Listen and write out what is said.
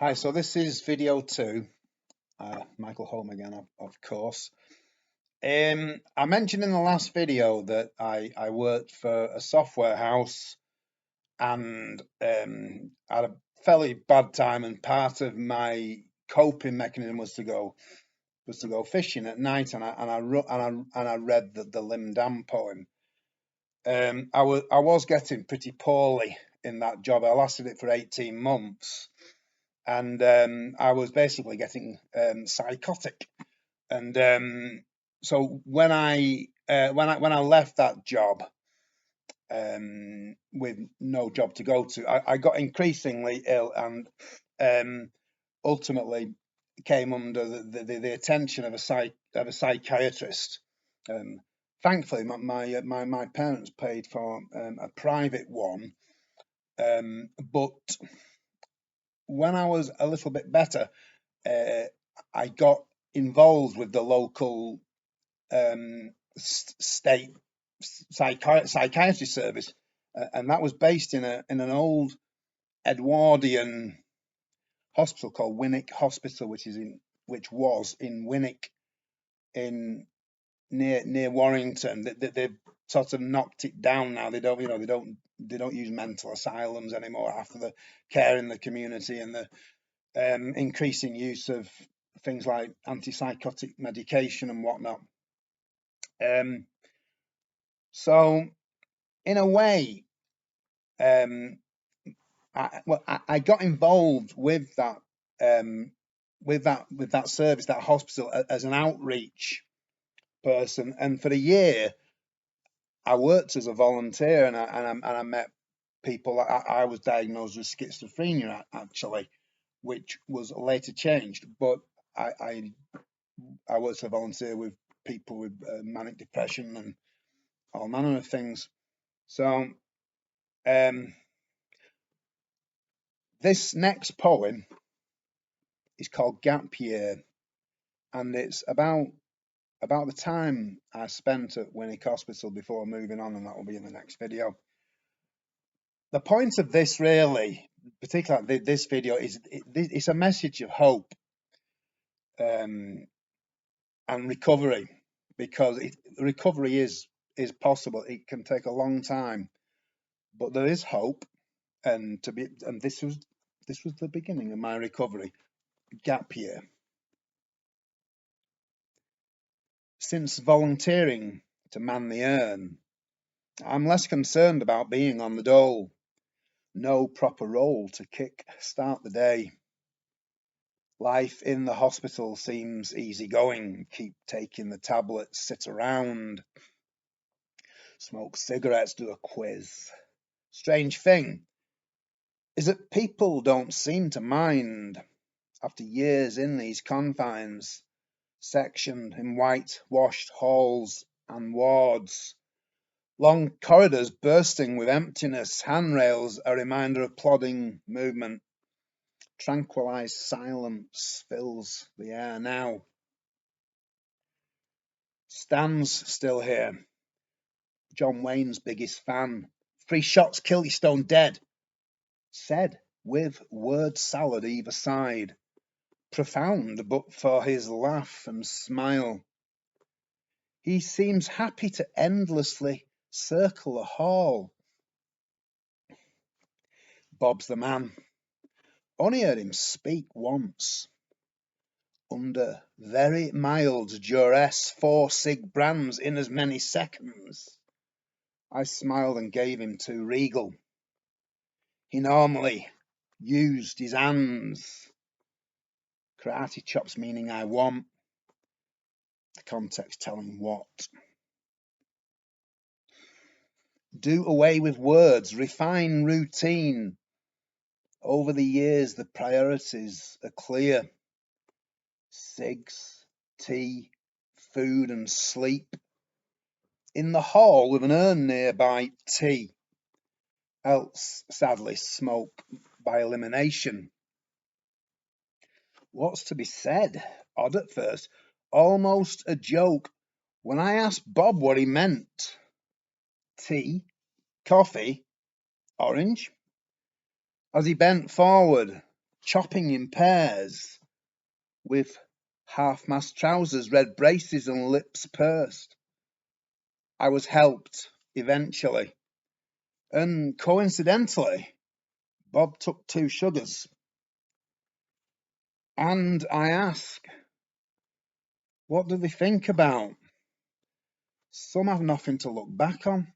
Hi, so this is video 2. Michael home again, of course. I mentioned in the last video that I worked for a software house and had a fairly bad time, and part of my coping mechanism was to go fishing at night, and I read the Lim Dam poem. I was getting pretty poorly in that job. I lasted it for 18 months. And I was basically getting psychotic. And so when I left that job with no job to go to, I got increasingly ill, and ultimately came under the attention of a psychiatrist. Thankfully, my parents paid for a private one, but when I was a little bit better, I got involved with the local state psychiatry service, and that was based in an old Edwardian hospital called Winwick Hospital, which was in Winwick, in near Warrington. They've sort of knocked it down now. They don't use mental asylums anymore after the care in the community and the increasing use of things like antipsychotic medication and whatnot. So in a way, I got involved with that service, that hospital, as an outreach person, and for a year I worked as a volunteer, and I met people. I was diagnosed with schizophrenia, actually, which was later changed, but I worked as a volunteer with people with manic depression and all manner of things. So this next poem is called Gap Year, and it's about the time I spent at Winwick Hospital before moving on, and that will be in the next video. The point of this, really, particularly this video, is it's a message of hope and recovery, because recovery is possible. It can take a long time, but there is hope, and this was the beginning of my recovery. Gap year. Since volunteering to man the urn, I'm less concerned about being on the dole. No proper role to start the day. Life in the hospital seems easygoing. Keep taking the tablets, sit around, smoke cigarettes, do a quiz. Strange thing is that people don't seem to mind after years in these confines, sectioned in whitewashed halls and wards. Long corridors bursting with emptiness, handrails a reminder of plodding movement. Tranquilized silence fills the air now. Stan's still here. John Wayne's biggest fan. 3 shots, kill you, stone dead. Said with word salad either side. Profound but for his laugh and smile. He seems happy to endlessly circle the hall. Bob's the man. Only heard him speak once. Under very mild duress, 4 cig brands in as many seconds. I smiled and gave him 2 regal. He normally used his hands. Karate chops meaning I want. The context telling what. Do away with words, refine routine. Over the years, the priorities are clear. Cigs, tea, food and sleep. In the hall with an urn nearby, tea. Else, sadly, smoke by elimination. What's to be said? Odd at first, almost a joke, when I asked Bob what he meant. Tea, coffee, orange? As he bent forward, chopping in pairs, with half-mast trousers, red braces and lips pursed. I was helped eventually, and coincidentally, Bob took 2 sugars. And I ask, what do they think about? Some have nothing to look back on.